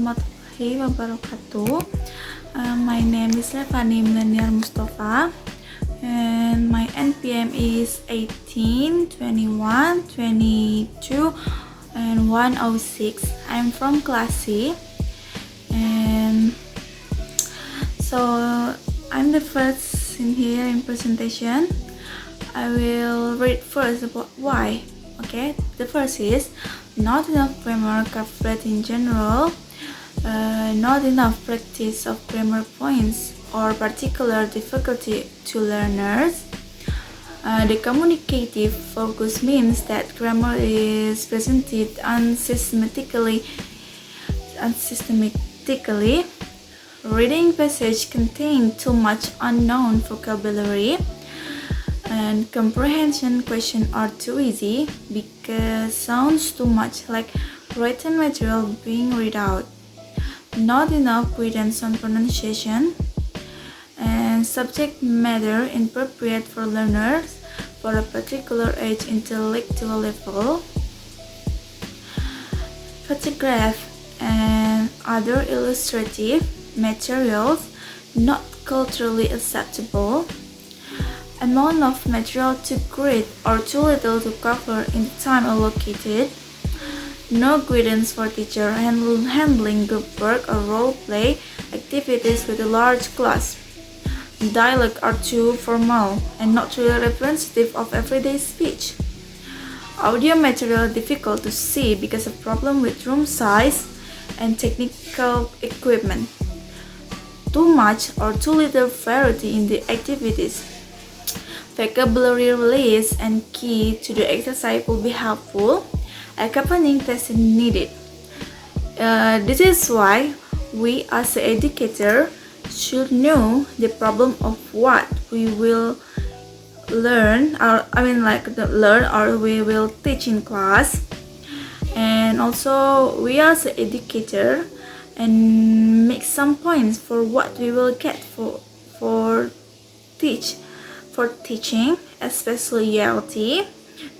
warahmatullahi wabarakatuh. My name is Revani Mileniar M, and my NPM is 18, 21, 22, and 106. I'm from class C, and so I'm the first in here in presentation. I will read first about why. Okay, the first is not enough grammar coverage in general, not enough practice of grammar points or particular difficulty to learners. The communicative focus means that grammar is presented unsystematically. Reading passage contain too much unknown vocabulary, and comprehension questions are too easy because sounds too much like written material being read out. Not enough guidance on pronunciation, and subject matter inappropriate for learners for a particular age intellectual level. Photograph and other illustrative materials not culturally acceptable. Amount of material too great or too little to cover in the time allocated. No guidance for teacher handling group work or role play activities with a large class. Dialogue are too formal and not really representative of everyday speech. Audio material difficult to see because of problem with room size and technical equipment. Too much or too little variety in the activities. Vocabulary release and key to the exercise will be helpful. Accompanying test is needed. This is why we as an educator should know the problem of what we will learn, or we will teach in class, and also we as an educator and make some points for what we will get for teaching, especially ELT,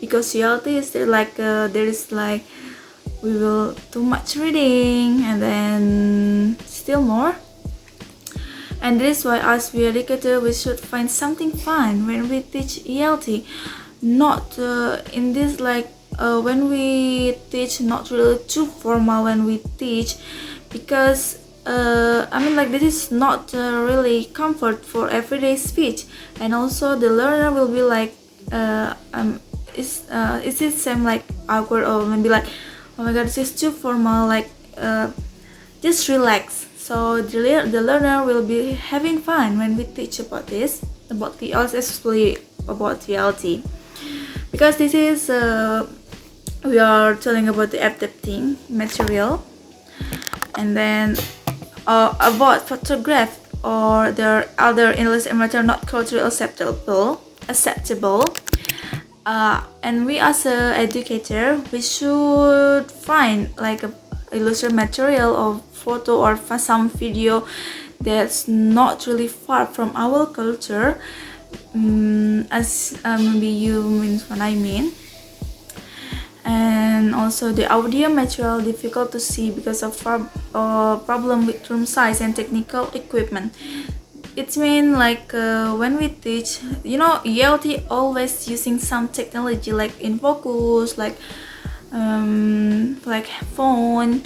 because ELT is we will too much reading and then still more. And this is why as we educator we should find something fun when we teach ELT, not in this when we teach not really too formal when we teach, because this is not really comfort for everyday speech, and also the learner will be is it same like awkward, or maybe like, oh my god, this is too formal, just relax. So the learner will be having fun when we teach about this, about the especially about VLT, because this is we are telling about the adapting material. And then about photograph or the other illustrated material not culturally acceptable. And we as a educator, we should find like a illustrated material or photo or some video that's not really far from our culture, as maybe you mean what I mean. And also the audio material difficult to see because of problem with room size and technical equipment. It means when we teach, ELT always using some technology like in focus, like phone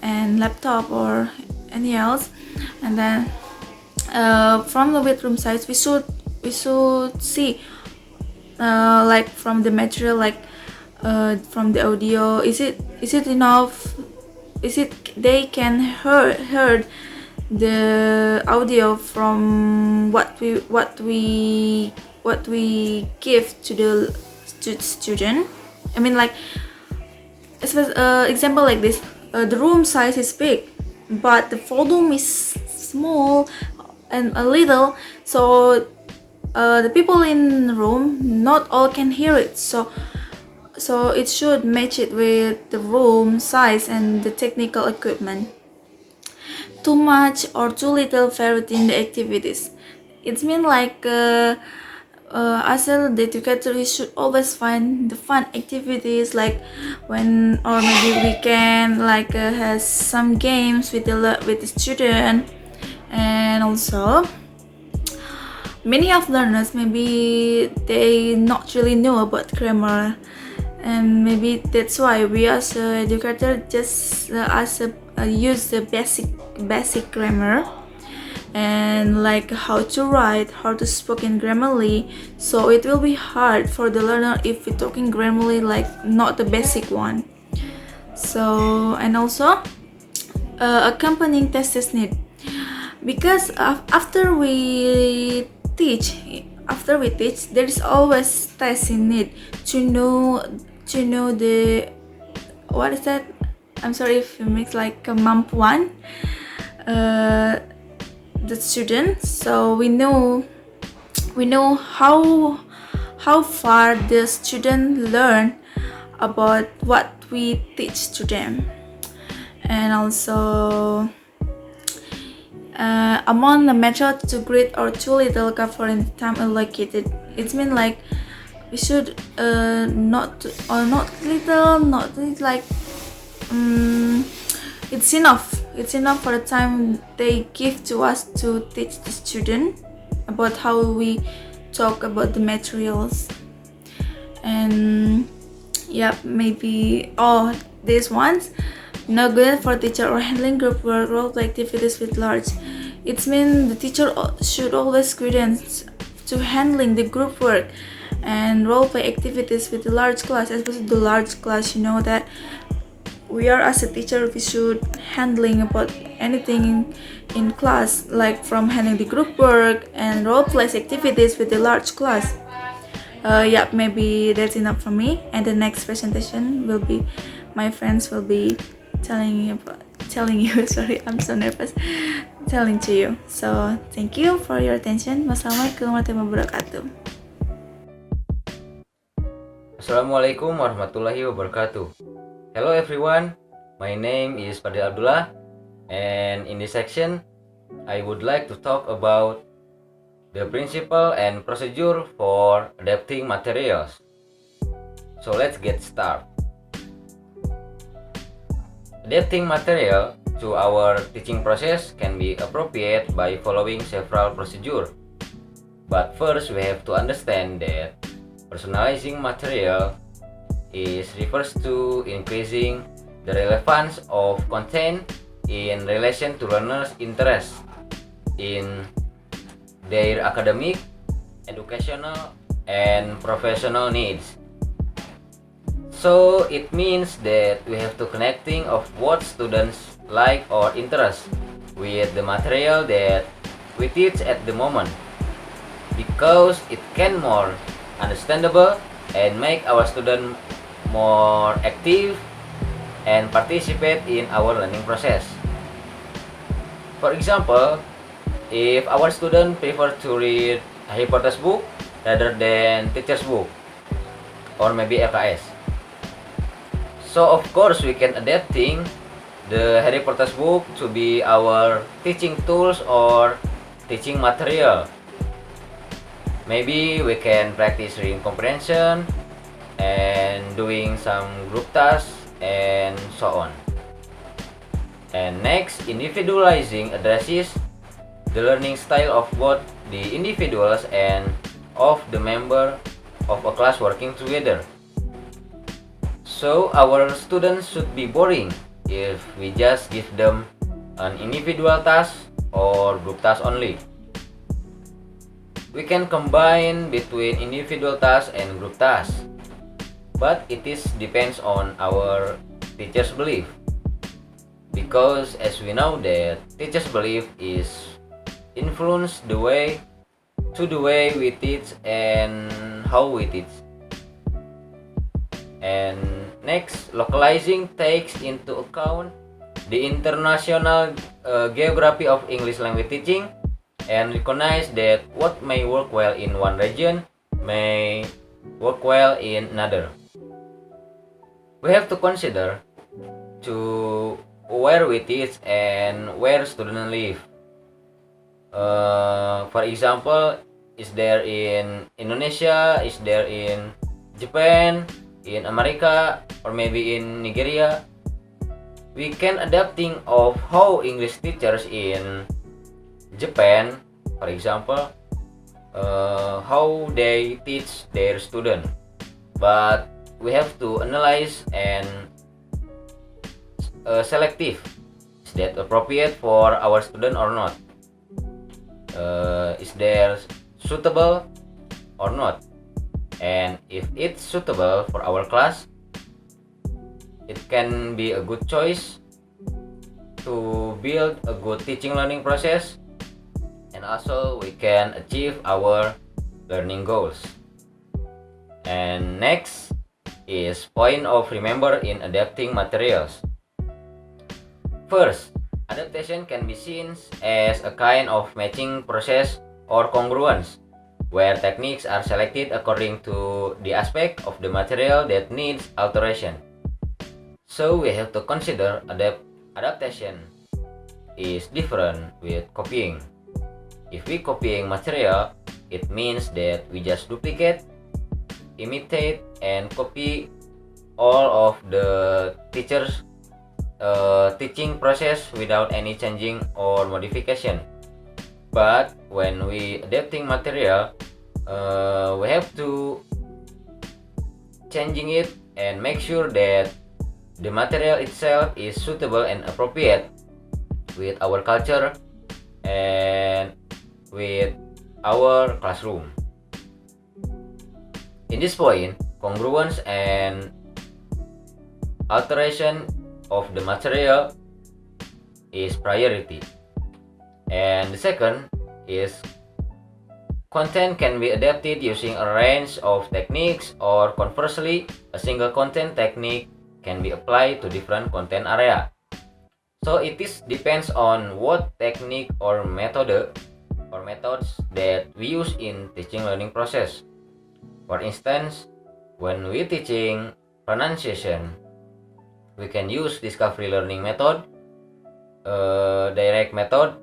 and laptop or anything else. And then from the with room size we should see from the material, from the audio, is it enough? Is it they can heard the audio from what we give to the student? Example like this. The room size is big, but the volume is small and a little. So the people in the room not all can hear it. So it should match it with the room size and the technical equipment. Too much or too little variety in the activities. It means as the educator, we should always find the fun activities, like when or maybe we can like has some games with the student. And also many of learners maybe they not really know about grammar, and maybe that's why we as a educator just use the basic grammar, and like how to write, how to speak in grammarly. So it will be hard for the learner if we're talking grammarly like not the basic one. So, and also accompanying tests is need, because after we teach there is always test in need to know the, what is that, I'm sorry if it makes like kemampuan the student. So we know how far the student learn about what we teach to them. And also among the method to grade or too little covering time allocated, it means like we should not little, not like it's enough for the time they give to us to teach the student about how we talk about the materials. And yeah, maybe these ones no good for teacher or handling group work, role play activities with large. It means the teacher should always credence to handling the group work and role play activities with the large class, especially the large class. You know that we are as a teacher, we should handling about anything in class, like from handling the group work and role play activities with the large class. Yeah, maybe that's enough for me. And the next presentation will be, my friends will be telling you sorry, I'm so nervous telling to you. So thank you for your attention. Wassalamualaikum warahmatullahi wabarakatuh. Assalamualaikum warahmatullahi wabarakatuh. Hello everyone, my name is Fadhil Abdullah, and in this section I would like to talk about the principle and procedure for adapting materials. So let's get started. Adapting material to our teaching process can be appropriate by following several procedures. But first we have to understand that personalizing material refers to increasing the relevance of content in relation to learners' interest in their academic, educational, and professional needs. So it means that we have to connecting of what students like or interest with the material that we teach at the moment, because it can more understandable and make our student more active and participate in our learning process. For example, if our student prefer to read Harry Potter's book rather than teacher's book, or maybe LKS, so of course we can adapting the Harry Potter's book to be our teaching tools or teaching material. Maybe we can practice reading comprehension and doing some group tasks and so on. And next, individualizing addresses the learning style of both the individuals and of the member of a class working together. So our students should be boring if we just give them an individual task or group task only. We can combine between individual tasks and group tasks, but it depends on our teacher's belief, because as we know that teacher's belief is influence the way we teach and how we teach. And next, localizing takes into account the international geography of English language teaching and recognize that what may work well in one region may work well in another. We have to consider to where we teach and where students live. For example, is there in Indonesia, is there in Japan, in America, or maybe in Nigeria. We can adapting of how English teachers in Japan, for example, how they teach their student. But we have to analyze and selective. Is that appropriate for our student or not? Is there suitable or not? And if it's suitable for our class, it can be a good choice to build a good teaching learning process, and also we can achieve our learning goals. And next is point of remember in adapting materials. First, adaptation can be seen as a kind of matching process or congruence, where techniques are selected according to the aspect of the material that needs alteration. So we have to consider adaptation is different with copying. If we copying material, it means that we just duplicate, imitate, and copy all of the teacher's teaching process without any changing or modification. But when we adapting material, we have to changing it and make sure that the material itself is suitable and appropriate with our culture and with our classroom. In this point, congruence and alteration of the material is priority. And the second is content can be adapted using a range of techniques, or conversely, a single content technique can be applied to different content area. So it is depends on what technique or method or methods that we use in teaching learning process. For instance, when we teaching pronunciation, we can use discovery learning method, direct method,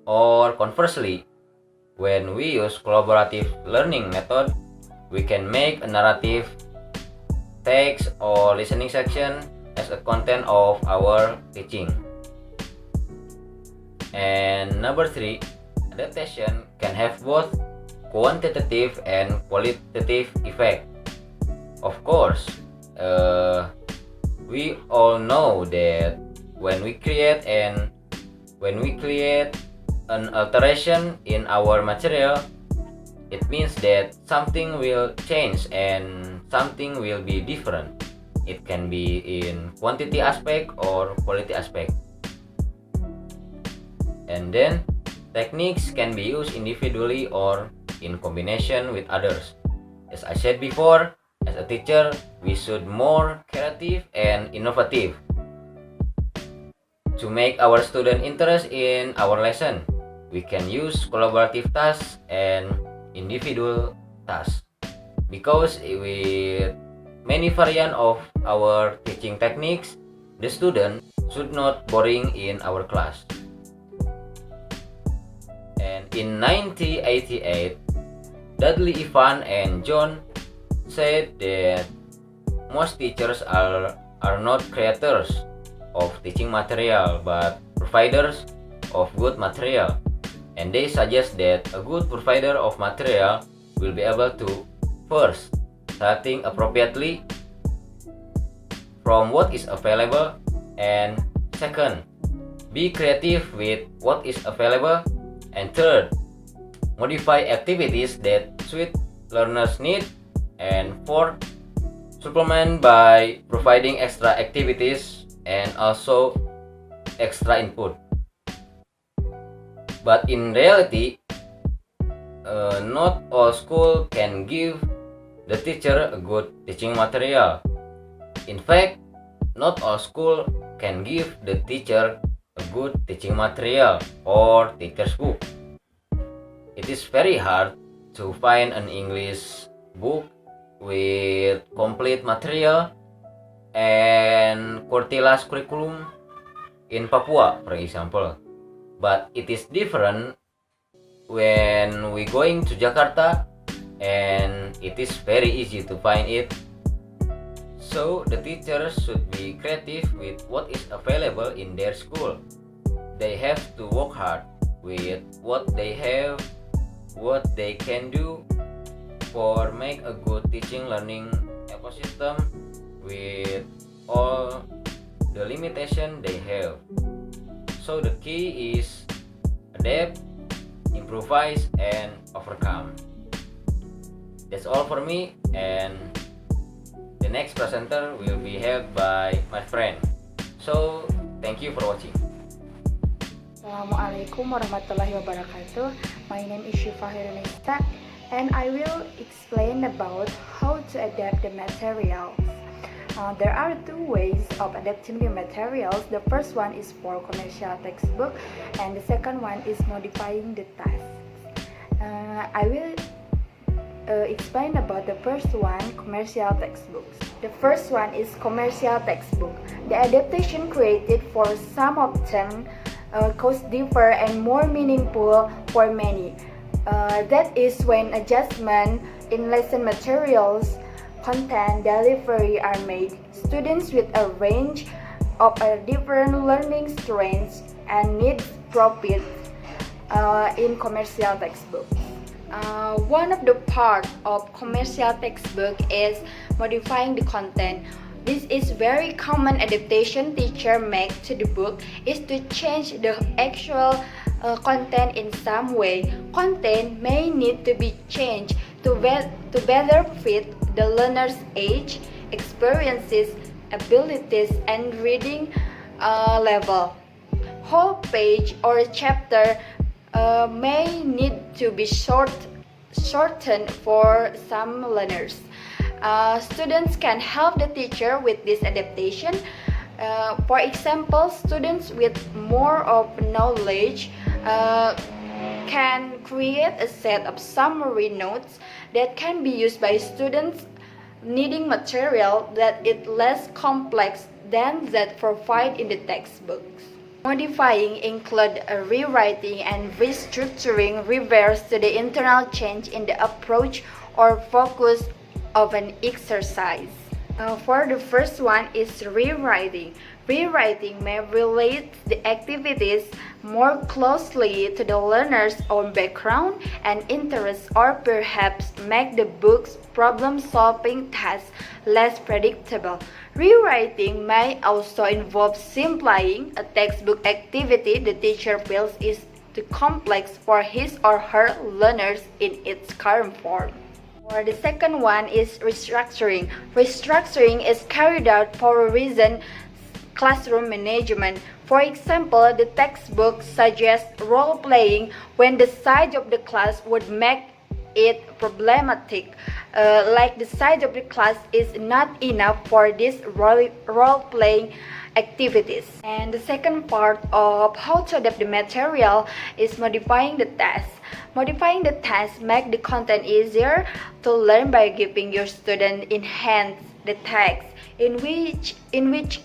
or conversely, when we use collaborative learning method, we can make a narrative, text, or listening section as a content of our teaching. And number 3, adaptation can have both quantitative and qualitative effect. Of course, we all know that when we create an alteration in our material, it means that something will change and something will be different. It can be in quantity aspect or quality aspect. And then techniques can be used individually or in combination with others. As I said before, as a teacher, we should more creative and innovative to make our student interest in our lesson. We can use collaborative tasks and individual tasks, because with many variant of our teaching techniques, the student should not boring in our class. And in 1988, Dudley, Ivan, and John said that most teachers are not creators of teaching material, but providers of good material. And they suggest that a good provider of material will be able to, first, starting appropriately from what is available, and second, be creative with what is available, and third, modify activities that suit learners' need, and fourth, supplement by providing extra activities and also extra input. But in reality, not all school can give the teacher a good teaching material. In fact, not all school can give the teacher a good teaching material or teacher's book. It is very hard to find an English book with complete material and Cortilas curriculum in Papua, for example. But it is different when we going to Jakarta, and it is very easy to find it. So the teachers should be creative with what is available in their school. They have to work hard with what they have, what they can do for make a good teaching learning ecosystem with all the limitation they have. So the key is adapt, improvise, and overcome. That's all for me, and the next presenter will be held by my friend. So thank you for watching. Assalamualaikum warahmatullahi wabarakatuh. My name is Syifa Khairunnisa, and I will explain about how to adapt the materials. There are two ways of adapting the materials. The first one is for commercial textbook, and the second one is modifying the text. I will explain about the first one, commercial textbooks. The first one is commercial textbook. The adaptation created for some of them cost differ and more meaningful for many. That is when adjustment in lesson materials, content, delivery are made. Students with a range of different learning strengths and needs profit in commercial textbooks. One of the part of commercial textbook is modifying the content. This is very common adaptation teacher make to the book is to change the actual content in some way. Content may need to be changed to better fit the learner's age, experiences, abilities, and reading level. Whole page or chapter may need to be shortened for some learners. Students can help the teacher with this adaptation. For example, students with more of knowledge can create a set of summary notes that can be used by students needing material that is less complex than that provided in the textbooks. Modifying include rewriting and restructuring refers to the internal change in the approach or focus of an exercise. For the first one is rewriting. Rewriting may relate the activities more closely to the learner's own background and interests, or perhaps make the book's problem-solving task less predictable. Rewriting may also involve simplifying a textbook activity the teacher feels is too complex for his or her learners in its current form. Or the second one is restructuring. Restructuring is carried out for a reason, classroom management. For example, the textbook suggests role-playing when the size of the class would make it problematic, like the size of the class is not enough for these role-playing activities. And the second part of how to adapt the material is modifying the text. Modifying the text makes the content easier to learn by giving your student enhance the text in which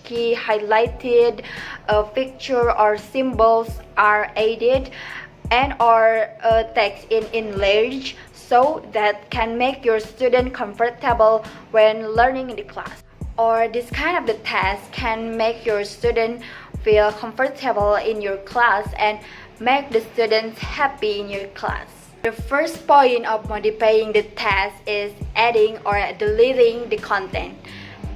key highlighted, picture or symbols are added, and or text in enlarged so that can make your student comfortable when learning in the class. Or this kind of the task can make your student feel comfortable in your class and make the students happy in your class. The first point of modifying the task is adding or deleting the content.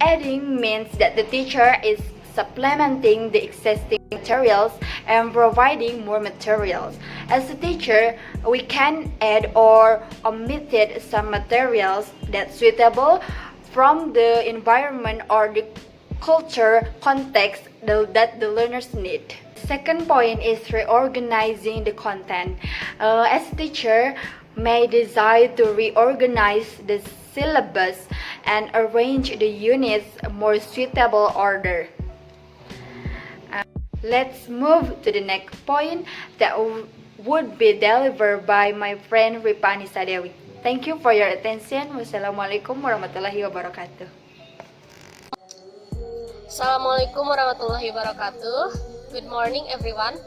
Adding means that the teacher is supplementing the existing materials and providing more materials. As a teacher, we can add or omit some materials that's suitable from the environment or the culture context that the learners need. Second point is reorganizing the content. As a teacher, may desire to reorganize the syllabus and arrange the units more suitable order. Let's move to the next point that would be delivered by my friend Rifa Anisa D. Thank you for your attention. Wassalamualaikum warahmatullahi wabarakatuh. Assalamualaikum warahmatullahi wabarakatuh. Good morning everyone.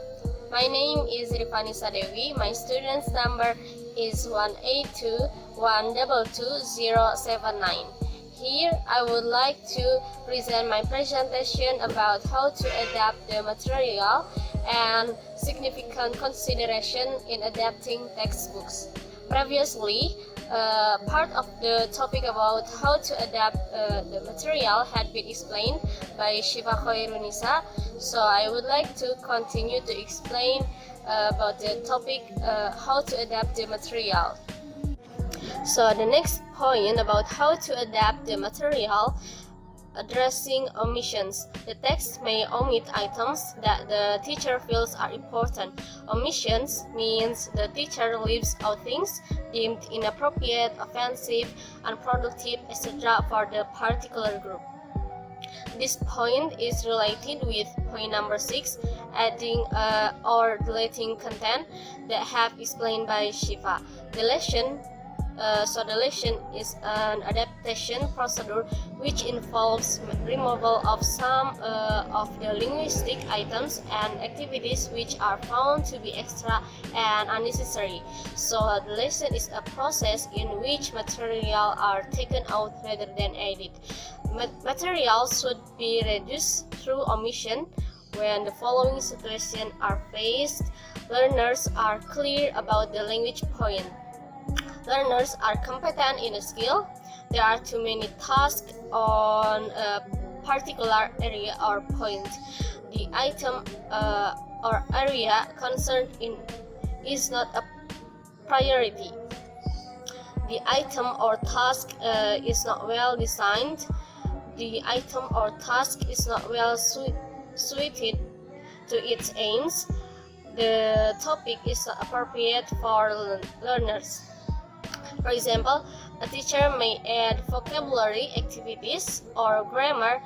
My name is Rifa Anisa D. My student's number is 182122079. Here, I would like to present my presentation about how to adapt the material and significant consideration in adapting textbooks. Previously, part of the topic about how to adapt the material had been explained by Syifa Khairunnisa, so I would like to continue to explain about the topic how to adapt the material. So the next point about how to adapt the material, addressing omissions. The text may omit items that the teacher feels are important. Omissions means the teacher leaves out things deemed inappropriate, offensive, unproductive, etc. for the particular group. This point is related with point number 6, adding or deleting content that have explained by Syifa. Deletion is an adaptation procedure which involves removal of some of the linguistic items and activities which are found to be extra and unnecessary. So deletion is a process in which material are taken out rather than added. Material should be reduced through omission when the following situations are faced. Learners are clear about the language point. Learners are competent in a skill. There are too many tasks on a particular area or point. The item or area concerned is not a priority. The item or task is not well designed. The item or task is not well suited to its aims. The topic is not appropriate for learners. For example, a teacher may add vocabulary activities or grammar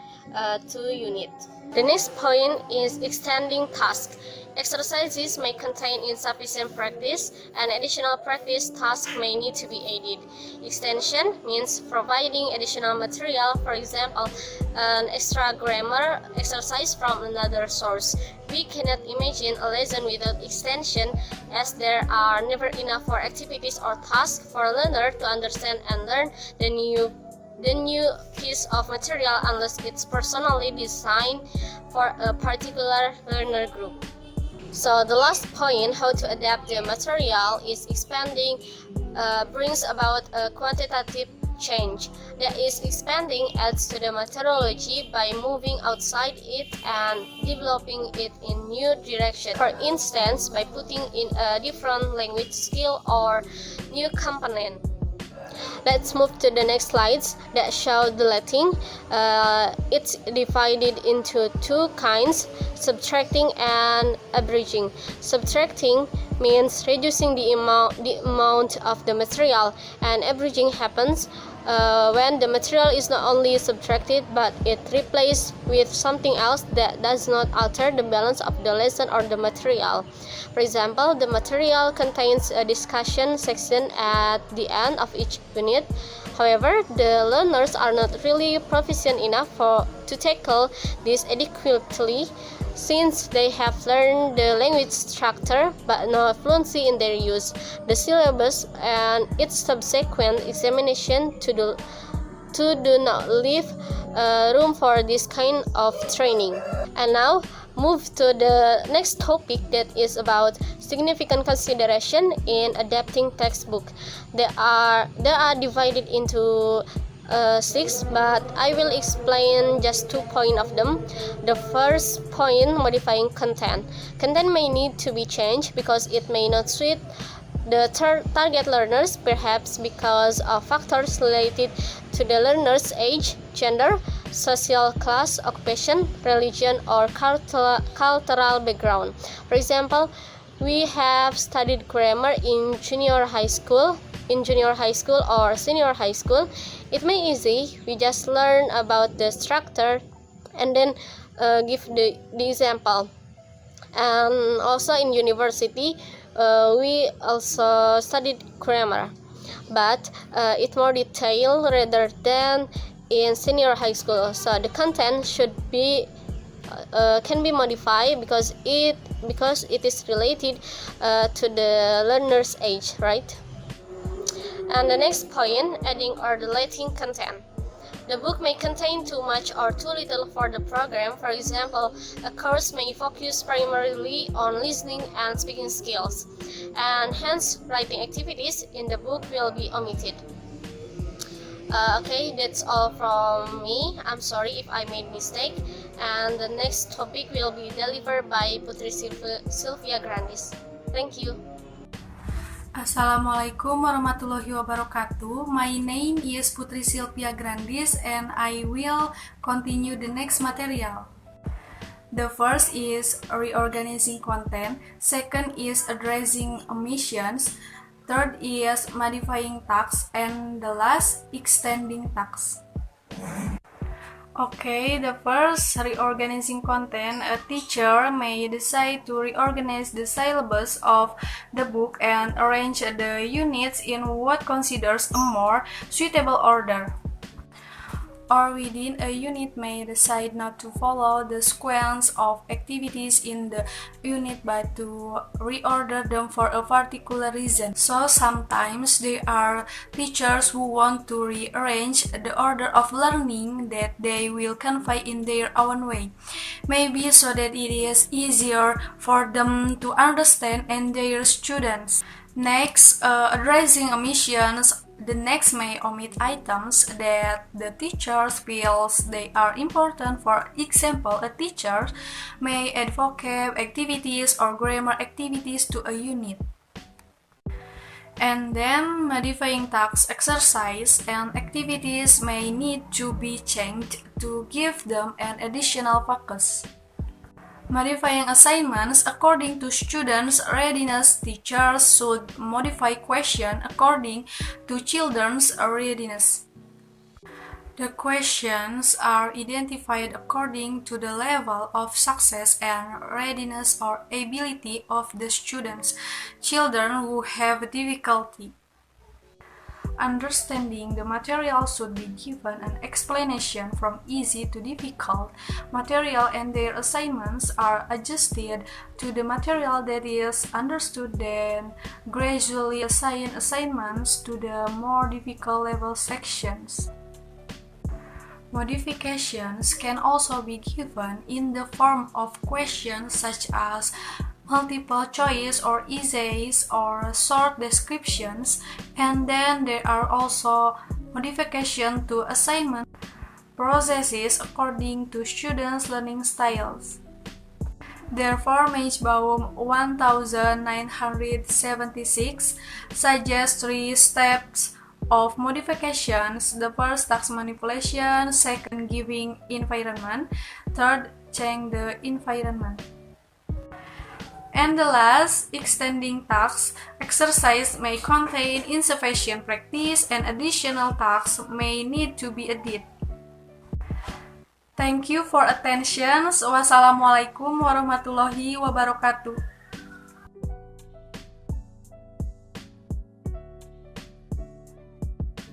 to unit. The next point is extending tasks. Exercises may contain insufficient practice, and additional practice tasks may need to be added. Extension means providing additional material, for example, an extra grammar exercise from another source. We cannot imagine a lesson without extension, as there are never enough for activities or tasks for a learner to understand and learn the new piece of material unless it's personally designed for a particular learner group. So the last point, how to adapt the material, is expanding brings about a quantitative change. That is, expanding adds to the methodology by moving outside it and developing it in new direction. For instance, by putting in a different language skill or new component. Let's move to the next slides that show deleting. It's divided into two kinds, subtracting and abridging. Subtracting means reducing the amount of the material, and abridging happens when the material is not only subtracted but it replaced with something else that does not alter the balance of the lesson or the material. For example, the material contains a discussion section at the end of each unit. However, the learners are not really proficient enough to tackle this adequately, since they have learned the language structure but no fluency in their use. The syllabus and its subsequent examination do not leave room for this kind of training. And now, move to the next topic, that is about significant consideration in adapting textbook. They are divided into 6, but I will explain just 2 points of them. The first point, modifying content. Content may need to be changed because it may not suit the target learners, perhaps because of factors related to the learner's age, gender, social class, occupation, religion, or cultural background. For example, we have studied grammar in junior high school or senior high school. It may be easy, we just learn about the structure and then give the example. And also in university, we also studied grammar, but it's more detailed rather than in senior high school. So the content should be can be modified because it because it is related to the learner's age, right? And the next point, adding or deleting content. The book may contain too much or too little for the program. For example, a course may focus primarily on listening and speaking skills, and hence writing activities in the book will be omitted. Okay, that's all from me. I'm sorry if I made mistake. And the next topic will be delivered by Putri Silvia G. Thank you. Assalamualaikum warahmatullahi wabarakatuh. My name is Putri Silvia G and I will continue the next material. The first is reorganizing content, second is addressing omissions, third is modifying tasks, and the last, extending tasks. Okay, the first, reorganizing content. A teacher may decide to reorganize the syllabus of the book and arrange the units in what considers a more suitable order. Or within a unit may decide not to follow the sequence of activities in the unit but to reorder them for a particular reason. So sometimes there are teachers who want to rearrange the order of learning that they will convey in their own way, maybe so that it is easier for them to understand and their students. Next, addressing omissions. The next may omit items that the teacher feels they are important. For example, a teacher may add vocab activities or grammar activities to a unit. And then modifying tasks, exercise, and activities may need to be changed to give them an additional focus. Modifying assignments according to students' readiness. Teachers should modify questions according to children's readiness. The questions are identified according to the level of success and readiness or ability of the students. Children who have difficulty understanding the material should be given an explanation from easy to difficult material, and their assignments are adjusted to the material that is understood, then gradually assign assignments to the more difficult level sections. Modifications can also be given in the form of questions such as multiple choice or essays or short descriptions, and then there are also modifications to assignment processes according to students' learning styles. Therefore, Mejbaum 1976 suggests 3 steps of modifications. The first, task manipulation, second, giving environment, third, change the environment. And the last, extending tasks. Exercise may contain insufficient practice and additional tasks may need to be added. Thank you for attention. Wassalamualaikum warahmatullahi wabarakatuh.